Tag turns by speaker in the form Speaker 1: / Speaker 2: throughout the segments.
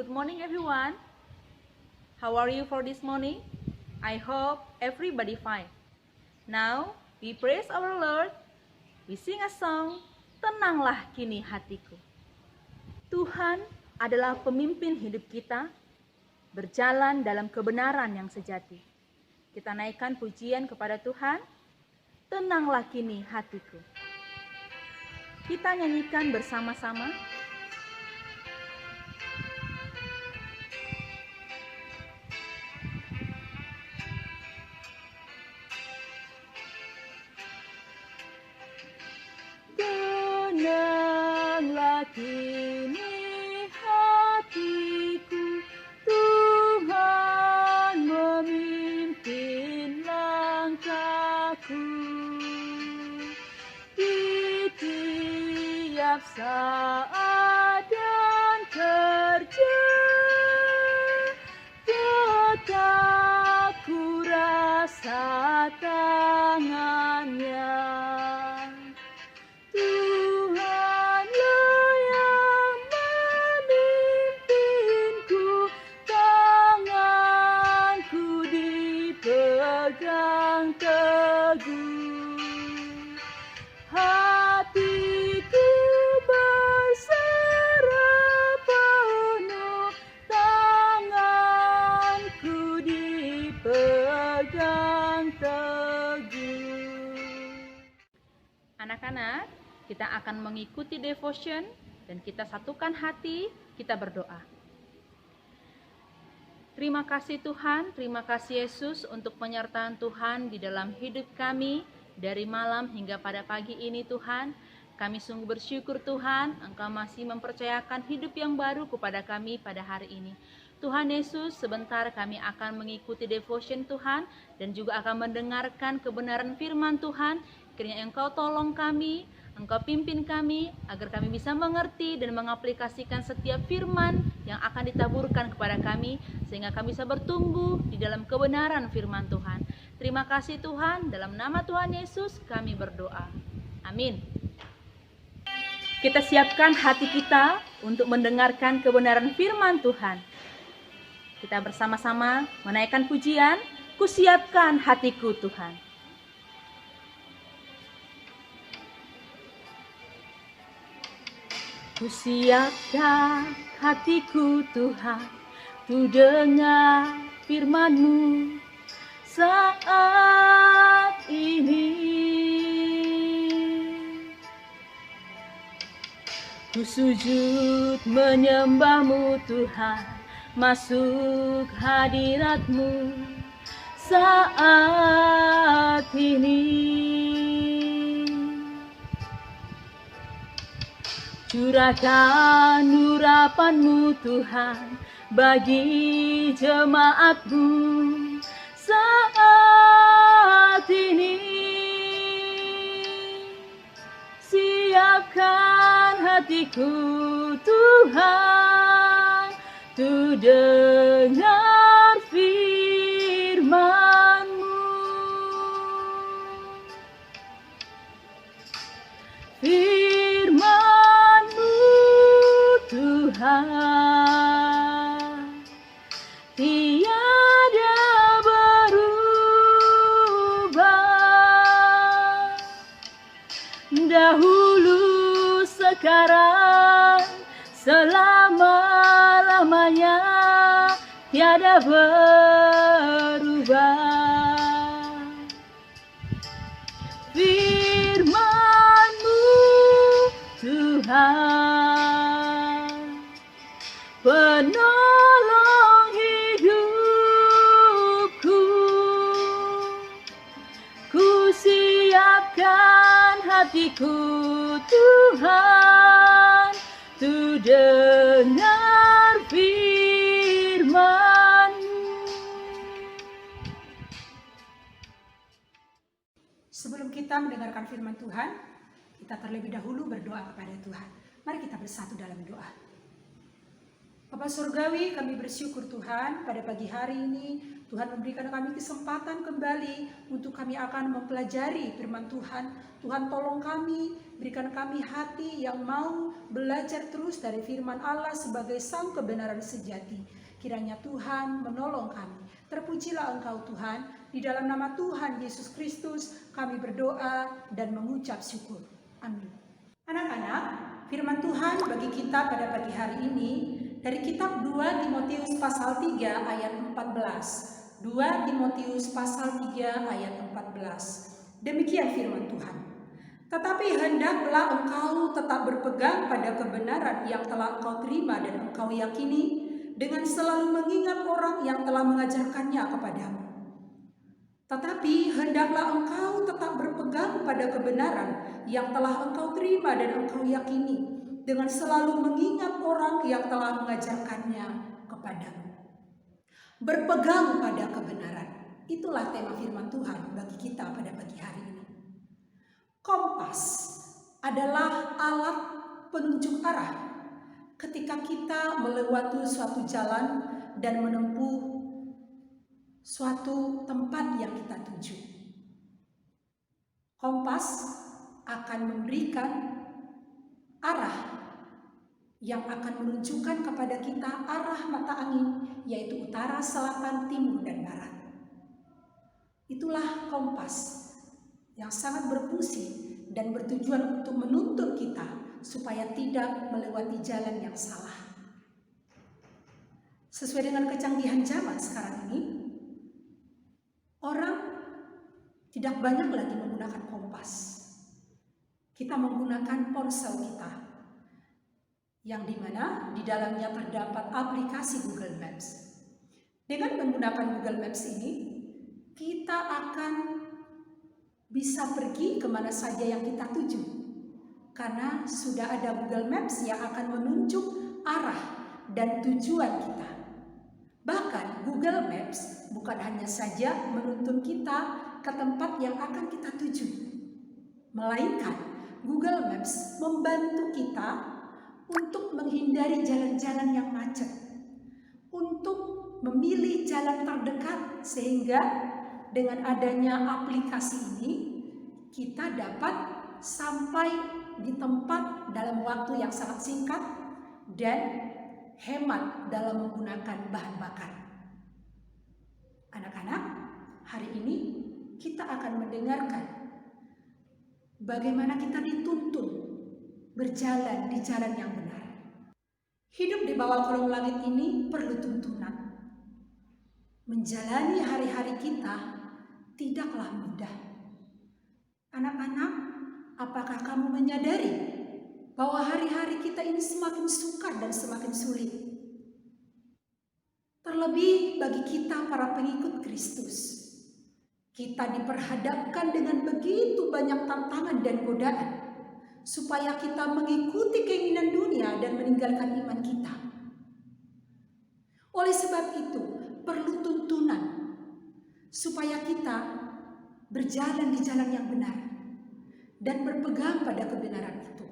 Speaker 1: good morning everyone. How are you for this morning? I hope everybody fine. Now, we praise our Lord. We sing a song, Tenanglah Kini Hatiku. Tuhan adalah pemimpin hidup kita, berjalan dalam kebenaran yang sejati. Kita naikkan pujian kepada Tuhan, Tenanglah Kini Hatiku. Kita nyanyikan bersama-sama. Tenanglah kini hatiku, Tuhan memimpin langkahku. Di tiap saat dan kerja, tetap ku rasa tangannya. Tuhanlah yang memimpinku, tanganku dipegang teguh. Hatiku berserah penuh, tanganku dipegang teguh. Anak-anak, kita akan mengikuti devotion dan kita satukan hati, kita berdoa. Terima kasih Tuhan, terima kasih Yesus untuk penyertaan Tuhan di dalam hidup kami dari malam hingga pada pagi ini Tuhan. Kami sungguh bersyukur Tuhan, Engkau masih mempercayakan hidup yang baru kepada kami pada hari ini. Tuhan Yesus, sebentar kami akan mengikuti devotion Tuhan dan juga akan mendengarkan kebenaran firman Tuhan. Kiranya Engkau tolong kami, Engkau pimpin kami, agar kami bisa mengerti dan mengaplikasikan setiap firman yang akan ditaburkan kepada kami, sehingga kami bisa bertumbuh di dalam kebenaran firman Tuhan. Terima kasih Tuhan, dalam nama Tuhan Yesus kami berdoa. Amin. Kita siapkan hati kita untuk mendengarkan kebenaran firman Tuhan. Kita bersama-sama menaikkan pujian, Kusiapkan hatiku Tuhan. Kusiapkan hatiku Tuhan, ku dengar firman-Mu saat ini. Ku sujud menyembah-Mu Tuhan, masuk hadirat-Mu saat ini. Curahkan urapan-Mu Tuhan bagi jemaat-Mu saat ini. Siapkan hatiku Tuhan, tu dengar firman-Mu. Tuhan, tiada berubah, dahulu, sekarang, selama-lamanya, tiada berubah. Firman-Mu Tuhan, penolong hidupku. Ku siapkan hatiku Tuhan, tu dengar firman-Mu.
Speaker 2: Sebelum kita mendengarkan firman Tuhan, kita terlebih dahulu berdoa kepada Tuhan. Mari kita bersatu dalam doa. Bapa Surgawi, kami bersyukur Tuhan pada pagi hari ini Tuhan memberikan kami kesempatan kembali untuk kami akan mempelajari firman Tuhan. Tuhan tolong kami, berikan kami hati yang mau belajar terus dari firman Allah sebagai sang kebenaran sejati. Kiranya Tuhan menolong kami. Terpujilah Engkau Tuhan, di dalam nama Tuhan Yesus Kristus kami berdoa dan mengucap syukur. Amin. Anak-anak, firman Tuhan bagi kita pada pagi hari ini dari kitab 2 Timotius pasal 3 ayat 14. 2 Timotius pasal 3 ayat 14. Demikian firman Tuhan. Tetapi hendaklah engkau tetap berpegang pada kebenaran yang telah engkau terima dan engkau yakini, dengan selalu mengingat orang yang telah mengajarkannya kepadamu. Tetapi hendaklah engkau tetap berpegang pada kebenaran yang telah engkau terima dan engkau yakini, dengan selalu mengingat orang yang telah mengajarkannya kepadamu. Berpegang pada kebenaran. Itulah tema firman Tuhan bagi kita pada pagi hari ini. Kompas adalah alat penunjuk arah ketika kita melewati suatu jalan dan menempuh suatu tempat yang kita tuju. Kompas akan memberikan arah yang akan menunjukkan kepada kita arah mata angin, yaitu utara, selatan, timur, dan barat. Itulah kompas yang sangat berfungsi dan bertujuan untuk menuntun kita supaya tidak melewati jalan yang salah. Sesuai dengan kecanggihan zaman sekarang ini, orang tidak banyak lagi menggunakan kompas. Kita menggunakan ponsel kita, yang dimana di dalamnya terdapat aplikasi Google Maps. Dengan menggunakan Google Maps ini, kita akan bisa pergi kemana saja yang kita tuju, karena sudah ada Google Maps yang akan menunjuk arah dan tujuan kita. Bahkan Google Maps bukan hanya saja menuntun kita ke tempat yang akan kita tuju, melainkan Google Maps membantu kita untuk menghindari jalan-jalan yang macet, untuk memilih jalan terdekat, sehingga dengan adanya aplikasi ini kita dapat sampai di tempat dalam waktu yang sangat singkat dan hemat dalam menggunakan bahan bakar. Anak-anak, hari ini kita akan mendengarkan bagaimana kita dituntun berjalan di jalan yang benar. Hidup di bawah kolong langit ini perlu tuntunan. Menjalani hari-hari kita tidaklah mudah. Anak-anak, apakah kamu menyadari bahwa hari-hari kita ini semakin sukar dan semakin sulit? Terlebih bagi kita para pengikut Kristus. Kita diperhadapkan dengan begitu banyak tantangan dan godaan, supaya kita mengikuti keinginan dunia dan meninggalkan iman kita. Oleh sebab itu, perlu tuntunan supaya kita berjalan di jalan yang benar dan berpegang pada kebenaran itu.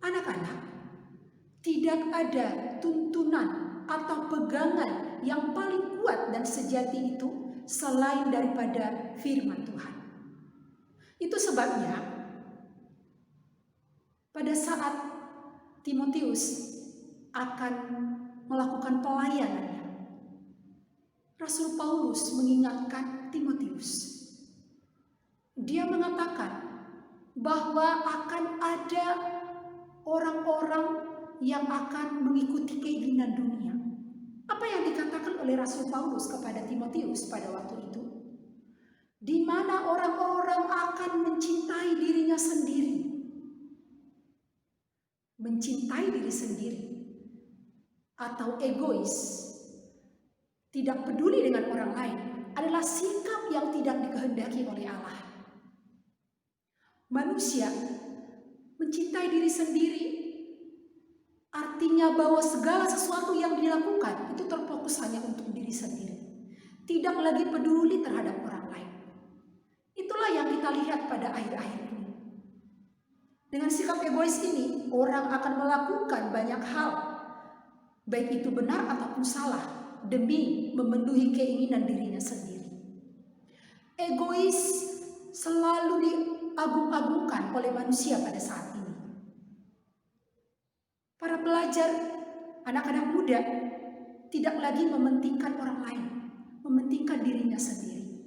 Speaker 2: Anak-anak, tidak ada tuntunan atau pegangan yang paling kuat dan sejati itu selain daripada firman Tuhan. Itu sebabnya pada saat Timotius akan melakukan pelayanannya, Rasul Paulus mengingatkan Timotius. Dia mengatakan bahwa akan ada orang-orang yang akan mengikuti keinginan dunia. Apa yang dikatakan oleh Rasul Paulus kepada Timotius pada waktu itu? Di mana orang-orang akan mencintai dirinya sendiri. Mencintai diri sendiri atau egois, tidak peduli dengan orang lain, adalah sikap yang tidak dikehendaki oleh Allah. Manusia mencintai diri sendiri artinya bahwa segala sesuatu yang dilakukan itu terfokus hanya untuk diri sendiri, tidak lagi peduli terhadap orang lain. Itulah yang kita lihat pada akhir-akhir ini. Dengan sikap egois ini, orang akan melakukan banyak hal, baik itu benar ataupun salah, demi memenuhi keinginan dirinya sendiri. Egois selalu diagung-agungkan oleh manusia pada saat ini. Para pelajar, anak-anak muda tidak lagi mementingkan orang lain, mementingkan dirinya sendiri.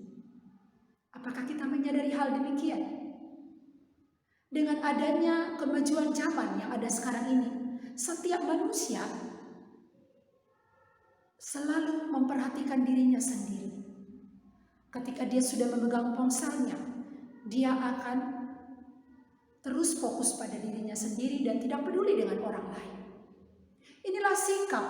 Speaker 2: Apakah kita menyadari hal demikian? Dengan adanya kemajuan zaman yang ada sekarang ini, setiap manusia selalu memperhatikan dirinya sendiri. Ketika dia sudah memegang ponselnya, dia akan terus fokus pada dirinya sendiri dan tidak peduli dengan orang lain. Inilah sikap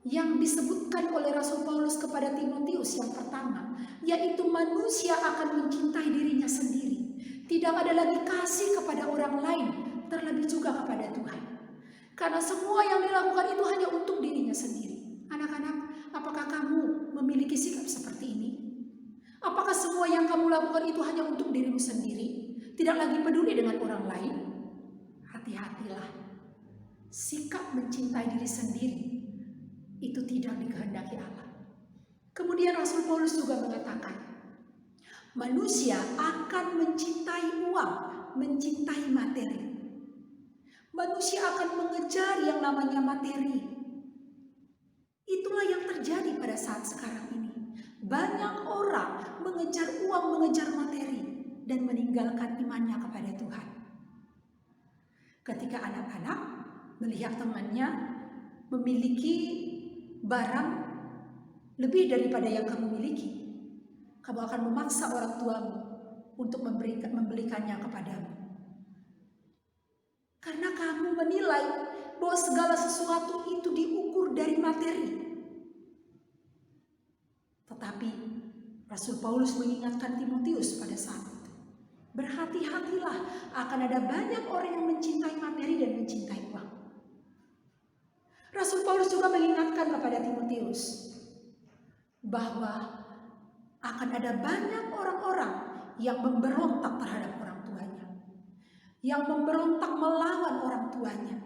Speaker 2: yang disebutkan oleh Rasul Paulus kepada Timotius yang pertama, yaitu manusia akan mencintai dirinya sendiri. Tidak ada lagi kasih kepada orang lain, terlebih juga kepada Tuhan. Karena semua yang dilakukan itu hanya untuk dirinya sendiri. Anak-anak, apakah kamu memiliki sikap seperti ini? Apakah semua yang kamu lakukan itu hanya untuk dirimu sendiri? Tidak lagi peduli dengan orang lain? Hati-hatilah. Sikap mencintai diri sendiri itu tidak dikehendaki Allah. Kemudian Rasul Paulus juga mengatakan, manusia akan mencintai uang, mencintai materi. Manusia akan mengejar yang namanya materi. Itulah yang terjadi pada saat sekarang ini. Banyak orang mengejar uang, mengejar materi, dan meninggalkan imannya kepada Tuhan. Ketika anak-anak melihat temannya memiliki barang lebih daripada yang kamu miliki, kamu akan memaksa orang tuamu untuk membelikannya kepadamu. Karena kamu menilai bahwa segala sesuatu itu diukur dari materi. Tetapi Rasul Paulus mengingatkan Timotius pada saat itu, berhati-hatilah, akan ada banyak orang yang mencintai materi dan mencintai uang. Rasul Paulus juga mengingatkan kepada Timotius bahwa akan ada banyak orang-orang yang memberontak terhadap orang tuanya, yang memberontak melawan orang tuanya.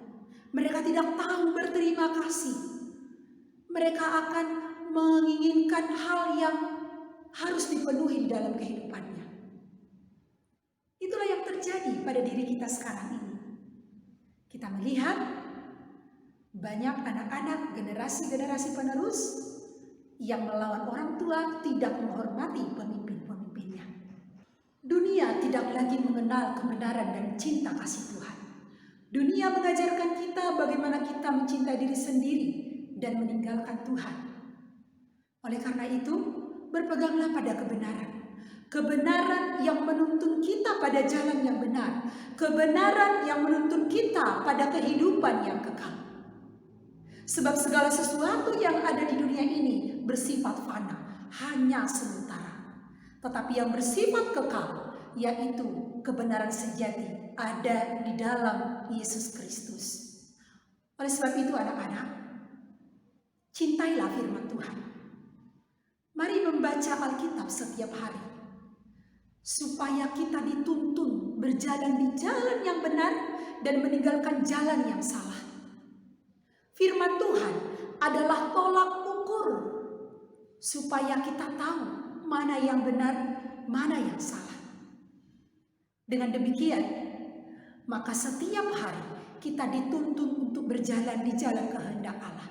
Speaker 2: Mereka tidak tahu berterima kasih. Mereka akan menginginkan hal yang harus dipenuhi di dalam kehidupannya. Itulah yang terjadi pada diri kita sekarang ini. Kita melihat banyak anak-anak generasi-generasi penerus yang melawan orang tua, tidak menghormati pemimpin-pemimpinnya. Dunia tidak lagi mengenal kebenaran dan cinta kasih Tuhan. Dunia mengajarkan kita bagaimana kita mencintai diri sendiri dan meninggalkan Tuhan. Oleh karena itu, berpeganglah pada kebenaran. Kebenaran yang menuntun kita pada jalan yang benar. Kebenaran yang menuntun kita pada kehidupan yang kekal. Sebab segala sesuatu yang ada di dunia ini bersifat fana, hanya sementara. Tetapi yang bersifat kekal, yaitu kebenaran sejati, ada di dalam Yesus Kristus. Oleh sebab itu anak-anak, cintailah firman Tuhan. Mari membaca Alkitab setiap hari, supaya kita dituntun berjalan di jalan yang benar dan meninggalkan jalan yang salah. Firman Tuhan adalah tolak ukur supaya kita tahu mana yang benar, mana yang salah. Dengan demikian, maka setiap hari kita dituntun untuk berjalan di jalan kehendak Allah.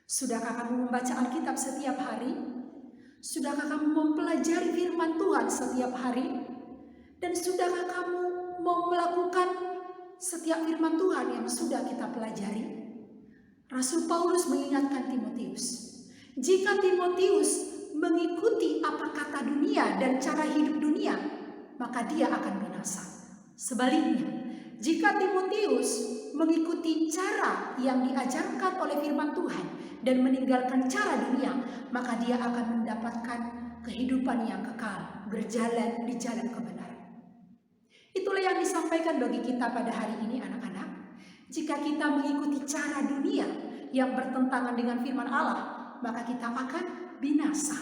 Speaker 2: Sudahkah kamu membaca Alkitab setiap hari? Sudahkah kamu mempelajari firman Tuhan setiap hari? Dan sudahkah kamu mau melakukan setiap firman Tuhan yang sudah kita pelajari? Rasul Paulus mengingatkan Timotius, jika Timotius mengikuti apa kata dunia dan cara hidup dunia, maka dia akan binasa. Sebaliknya, jika Timotius mengikuti cara yang diajarkan oleh firman Tuhan dan meninggalkan cara dunia, maka dia akan mendapatkan kehidupan yang kekal, berjalan di jalan kebenaran. Itulah yang disampaikan bagi kita pada hari ini anak-anak. Jika kita mengikuti cara dunia yang bertentangan dengan firman Allah, maka kita akan binasa.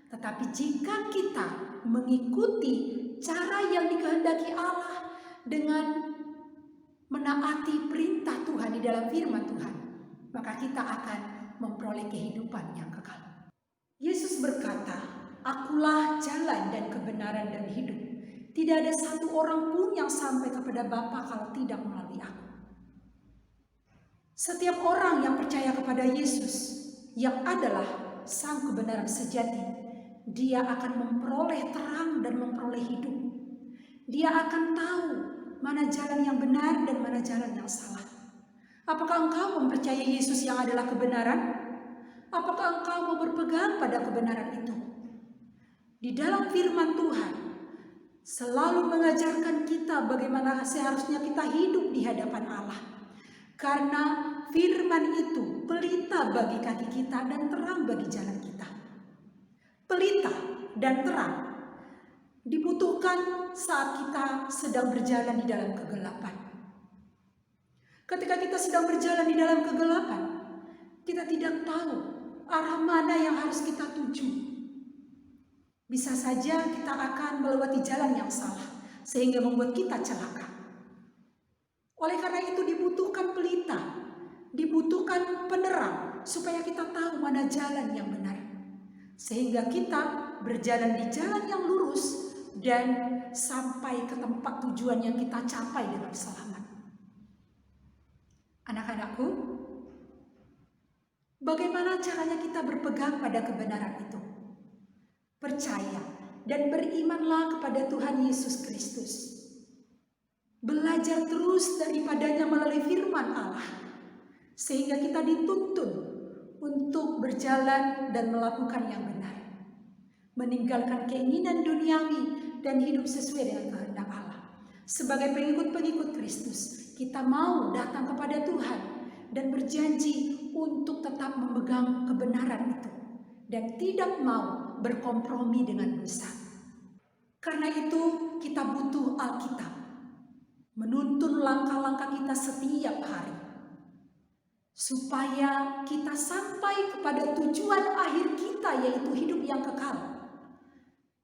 Speaker 2: Tetapi jika kita mengikuti cara yang dikehendaki Allah dengan menaati perintah Tuhan di dalam firman Tuhan, maka kita akan memperoleh kehidupan yang kekal. Yesus berkata, "Akulah jalan dan kebenaran dan hidup. Tidak ada satu orang pun yang sampai kepada Bapa kalau tidak melalui aku." Setiap orang yang percaya kepada Yesus, yang adalah Sang kebenaran sejati, dia akan memperoleh terang dan memperoleh hidup. Dia akan tahu mana jalan yang benar dan mana jalan yang salah. Apakah engkau mempercayai Yesus yang adalah kebenaran? Apakah engkau mau berpegang pada kebenaran itu? Di dalam firman Tuhan selalu mengajarkan kita bagaimana seharusnya kita hidup di hadapan Allah. Karena firman itu pelita bagi kaki kita dan terang bagi jalan kita. Pelita dan terang dibutuhkan saat kita sedang berjalan di dalam kegelapan. Ketika kita sedang berjalan di dalam kegelapan, kita tidak tahu arah mana yang harus kita tuju. Bisa saja kita akan melewati jalan yang salah, sehingga membuat kita celaka. Oleh karena itu dibutuhkan pelita, dibutuhkan penerang, supaya kita tahu mana jalan yang benar. Sehingga kita berjalan di jalan yang lurus dan sampai ke tempat tujuan yang kita capai dengan selamat. Anak-anakku, bagaimana caranya kita berpegang pada kebenaran itu? Percaya dan berimanlah kepada Tuhan Yesus Kristus. Belajar terus daripadanya melalui firman Allah, sehingga kita dituntun untuk berjalan dan melakukan yang benar, meninggalkan keinginan duniawi dan hidup sesuai dengan kehendak Allah. Sebagai pengikut-pengikut Kristus, kita mau datang kepada Tuhan dan berjanji untuk tetap memegang kebenaran itu dan tidak mau berkompromi dengan dosa. Karena itu kita butuh Alkitab, menuntun langkah-langkah kita setiap hari, supaya kita sampai kepada tujuan akhir kita, yaitu hidup yang kekal,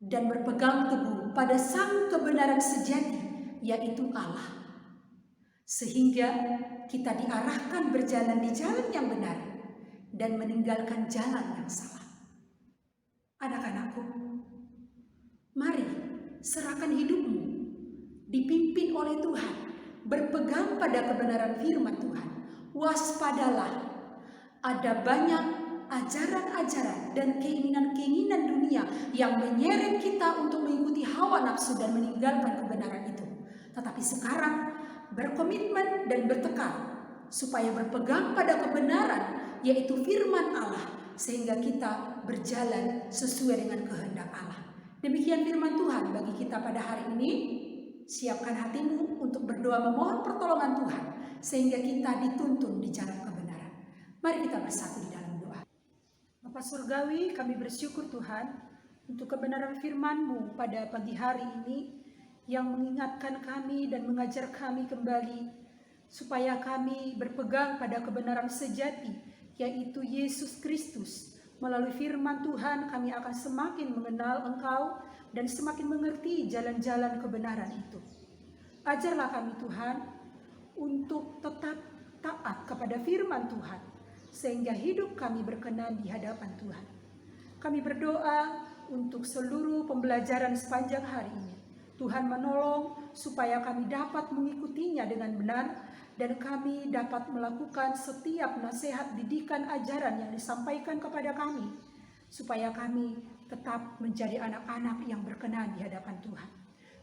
Speaker 2: dan berpegang teguh pada Sang kebenaran sejati, yaitu Allah. Sehingga kita diarahkan berjalan di jalan yang benar dan meninggalkan jalan yang salah. Anak-anakku, mari serahkan hidupmu, dipimpin oleh Tuhan, berpegang pada kebenaran firman Tuhan. Waspadalah, ada banyak ajaran-ajaran dan keinginan-keinginan dunia yang menyeret kita untuk mengikuti hawa nafsu dan meninggalkan kebenaran itu. Tetapi sekarang berkomitmen dan bertekad supaya berpegang pada kebenaran, yaitu firman Allah, sehingga kita berjalan sesuai dengan kehendak Allah. Demikian firman Tuhan bagi kita pada hari ini. Siapkan hatimu untuk berdoa memohon pertolongan Tuhan, sehingga kita dituntun di jalan kebenaran. Mari kita bersatu di dalam doa. Bapa Surgawi, kami bersyukur Tuhan untuk kebenaran firman-Mu pada pagi hari ini, yang mengingatkan kami dan mengajar kami kembali supaya kami berpegang pada kebenaran sejati, yaitu Yesus Kristus. Melalui firman Tuhan kami akan semakin mengenal Engkau dan semakin mengerti jalan-jalan kebenaran itu. Ajarlah kami Tuhan untuk tetap taat kepada firman Tuhan, sehingga hidup kami berkenan di hadapan Tuhan. Kami berdoa untuk seluruh pembelajaran sepanjang hari ini. Tuhan menolong supaya kami dapat mengikutinya dengan benar, dan kami dapat melakukan setiap nasihat, didikan, ajaran yang disampaikan kepada kami, supaya kami tetap menjadi anak-anak yang berkenan di hadapan Tuhan.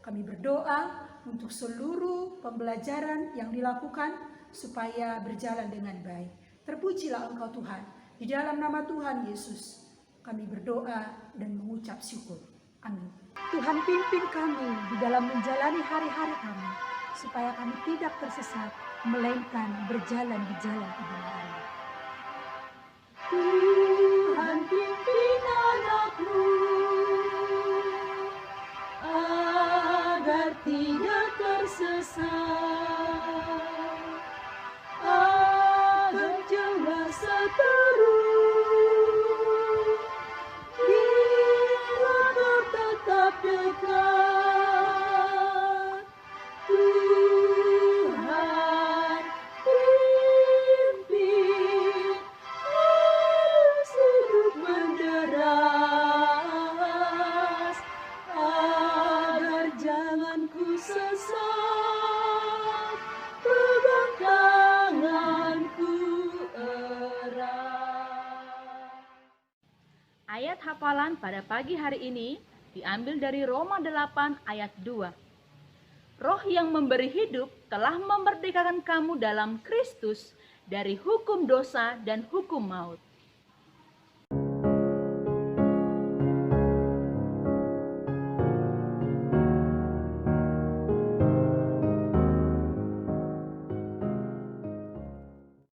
Speaker 2: Kami berdoa untuk seluruh pembelajaran yang dilakukan supaya berjalan dengan baik. Terpujilah Engkau Tuhan. Di dalam nama Tuhan Yesus kami berdoa dan mengucap syukur. Amin. Tuhan pimpin kami di dalam menjalani hari-hari kami, supaya kami tidak tersesat, melainkan berjalan di jalan kebenaran. Tuhan pimpin anak-Mu agar tidak tersesat, agar jelas terus bila tetap dekat. Tuhan pimpin
Speaker 1: sesat, pegang tanganku erat. Ayat hafalan pada pagi hari ini diambil dari Roma 8 ayat 2. Roh yang memberi hidup telah memerdekakan kamu dalam Kristus dari hukum dosa dan hukum maut.